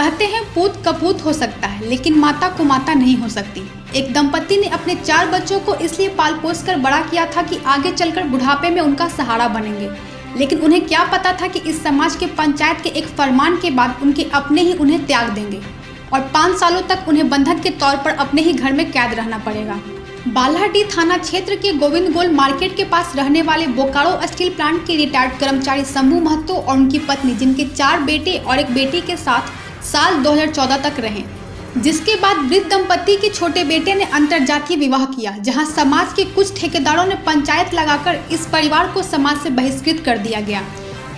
कहते हैं पूत कपूत हो सकता है लेकिन माता को माता नहीं हो सकती। एक दंपति ने अपने 4 बच्चों को इसलिए पाल पोस कर बड़ा किया था कि आगे चलकर बुढ़ापे में उनका सहारा बनेंगे, लेकिन उन्हें क्या पता था कि इस समाज के पंचायत के एक फरमान के बाद उनके अपने ही उन्हें त्याग देंगे और 5 सालों तक उन्हें बंधक के तौर पर अपने ही घर में कैद रहना पड़ेगा। बालाडीह थाना क्षेत्र के गोविंद गोल मार्केट के पास रहने वाले बोकारो स्टील प्लांट के रिटायर्ड कर्मचारी शंभू महतो और उनकी पत्नी, जिनके 4 बेटे और एक बेटी के साथ साल 2014 तक रहे, जिसके बाद वृद्ध दंपति के छोटे बेटे ने अंतरजातीय विवाह किया, जहां समाज के कुछ ठेकेदारों ने पंचायत लगाकर इस परिवार को समाज से बहिष्कृत कर दिया गया।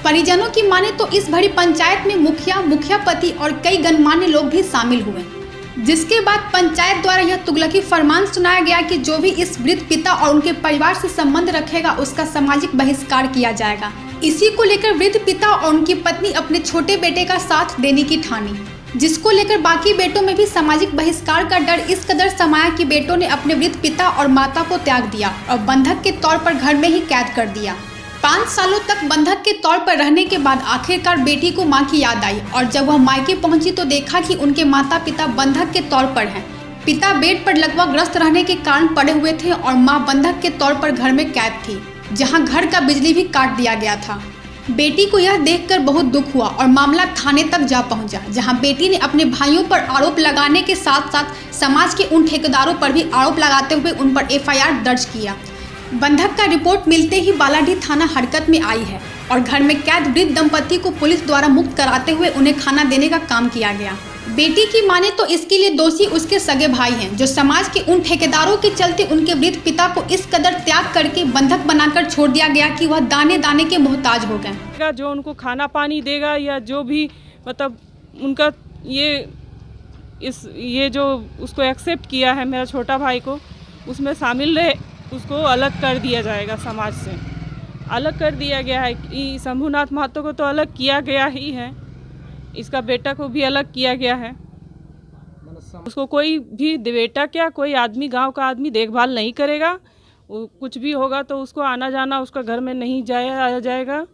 परिजनों की माने तो इस भरी पंचायत में मुखिया पति और कई गणमान्य लोग भी शामिल हुए, जिसके बाद पंचायत द्वारा यह तुगलकी फरमान सुनाया गया कि जो भी इस वृद्ध पिता और उनके परिवार से संबंध रखेगा उसका सामाजिक बहिष्कार किया जाएगा। इसी को लेकर वृद्ध पिता और उनकी पत्नी अपने छोटे बेटे का साथ देने की ठानी, जिसको लेकर बाकी बेटों में भी सामाजिक बहिष्कार का डर इस कदर समाया कि बेटों ने अपने वृद्ध पिता और माता को त्याग दिया और बंधक के तौर पर घर में ही कैद कर दिया। 5 सालों तक बंधक के तौर पर रहने के बाद आखिरकार बेटी को मां की याद आई और जब वह मायके पहुंची तो देखा कि उनके माता पिता बंधक के तौर पर हैं। पिता बेड पर लगवा ग्रस्त रहने के कारण पड़े हुए थे और मां बंधक के तौर पर घर में कैद थी, जहां घर का बिजली भी काट दिया गया था। बेटी को यह देखकर बहुत दुख हुआ और मामला थाने तक जा पहुंचा, जहां बेटी ने अपने भाइयों पर आरोप लगाने के साथ साथ समाज के उन ठेकेदारों पर भी आरोप लगाते हुए उन पर FIR दर्ज किया। बंधक का रिपोर्ट मिलते ही बालाडीह थाना हरकत में आई है और घर में कैद वृद्ध दंपति को पुलिस द्वारा मुक्त कराते हुए उन्हें खाना देने का काम किया गया। बेटी की माने तो इसके लिए दोषी उसके सगे भाई हैं, जो समाज के उन ठेकेदारों के चलते उनके वृद्ध पिता को इस कदर त्याग करके बंधक बनाकर छोड़ दिया गया कि वह दाने दाने के मोहताज हो गए। जो उनको खाना पानी देगा या जो भी मतलब उनका ये जो उसको एक्सेप्ट किया है मेरा छोटा भाई को, उसमें शामिल रहे, उसको अलग कर दिया जाएगा, समाज से अलग कर दिया गया है। कि शंभूनाथ महतो को तो अलग किया गया ही है, इसका बेटा को भी अलग किया गया है। उसको कोई भी बेटा क्या कोई आदमी, गांव का आदमी देखभाल नहीं करेगा। कुछ भी होगा तो उसको आना जाना उसका घर में नहीं आया जाएगा,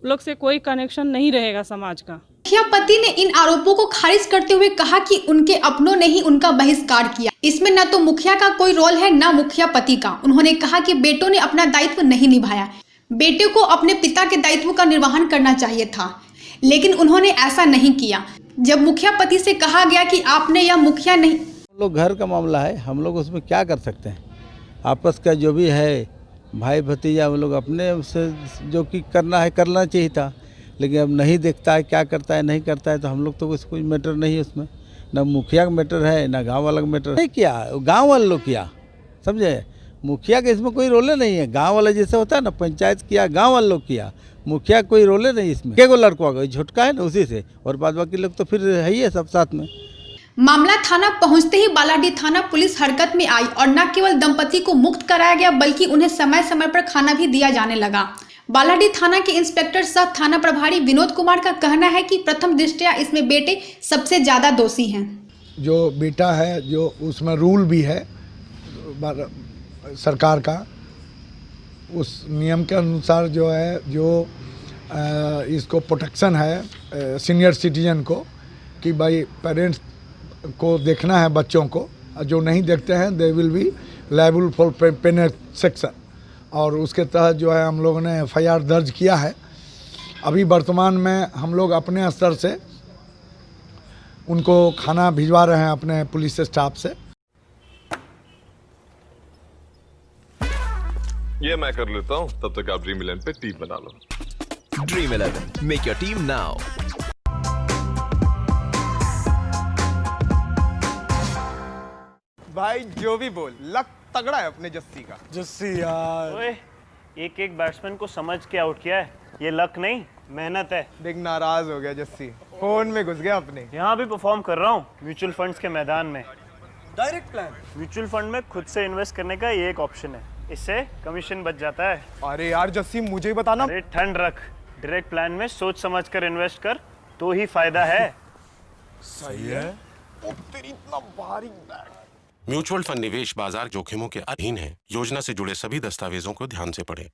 लोग से कोई कनेक्शन नहीं रहेगा समाज का। मुखिया पति ने इन आरोपों को खारिज करते हुए कहा कि उनके अपनों ने ही उनका बहिष्कार किया, इसमें न तो मुखिया का कोई रोल है न मुखिया पति का। उन्होंने कहा कि बेटों ने अपना दायित्व नहीं निभाया, बेटे को अपने पिता के दायित्व का निर्वहन करना चाहिए था, लेकिन उन्होंने ऐसा नहीं किया। जब मुखिया पति से कहा गया कि आपने या मुखिया नहीं, हम लोग घर का मामला है, हम लोग उसमें क्या कर सकते हैं। आपस का जो भी है भाई भतीजा, हम लोग अपने से जो कि करना है करना चाहिए था, लेकिन अब नहीं देखता है क्या करता है नहीं करता है, तो हम लोग तो कोई मैटर नहीं है उसमें, ना मुखिया का मैटर है ना गांव वाला का मैटर नहीं किया, गांव वाले लोग किया, समझे। मुखिया का इसमें कोई रोले नहीं है, गांव वाला जैसे होता है ना पंचायत किया, गांव वाले लोग किया, मुखिया कोई रोले नहीं इसमें। के को लड़का होगा झुटका है ना उसी से, और बाद बाकी लोग तो फिर है ही है सब साथ में। मामला थाना पहुंचते ही बालाडीह थाना पुलिस हरकत में आई और न केवल दंपति को मुक्त कराया गया बल्कि उन्हें समय समय पर खाना भी दिया जाने लगा। बालाडीह थाना के इंस्पेक्टर सह थाना प्रभारी विनोद कुमार का कहना है कि प्रथम दृष्टया इसमें बेटे सबसे ज्यादा दोषी हैं। जो बेटा है, जो उसमें रूल भी है सरकार का, उस नियम के अनुसार जो है, जो इसको प्रोटेक्शन है सीनियर सिटीजन को, कि भाई पेरेंट्स को देखना है बच्चों को, जो नहीं देखते हैं they will be liable for penal section, और उसके तहत जो है हम लोगों ने FIR दर्ज किया है। अभी वर्तमान में हम लोग अपने स्तर से उनको खाना भिजवा रहे हैं अपने पुलिस स्टाफ से। ये मैं कर लेता हूँ, तब तक आप ड्रीम 11 पे टीम बना लो। Dream 11, make your team now. भाई जो भी बोल, लक तगड़ा है अपने जस्सी का। जस्सी यार, ओए, एक बैट्समैन को समझ के आउट किया है, ये लक नहीं मेहनत है। देख नाराज हो गया जस्सी, फोन में घुस गया अपने। यहाँ भी परफॉर्म कर रहा हूँ म्यूचुअल फंड्स के मैदान में। डायरेक्ट प्लान म्यूचुअल फंड में खुद से इन्वेस्ट करने का ये एक ऑप्शन है, इससे कमीशन बच जाता है। अरे यार जस्सी मुझे ही बताना। अरे ठंड रख, डायरेक्ट प्लान में सोच समझ कर इन्वेस्ट कर तो ही फायदा है। सही है। तेरी इतना भारी बैग। म्यूचुअल फंड निवेश बाजार जोखिमों के अधीन है। योजना से जुड़े सभी दस्तावेजों को ध्यान से पढ़ें।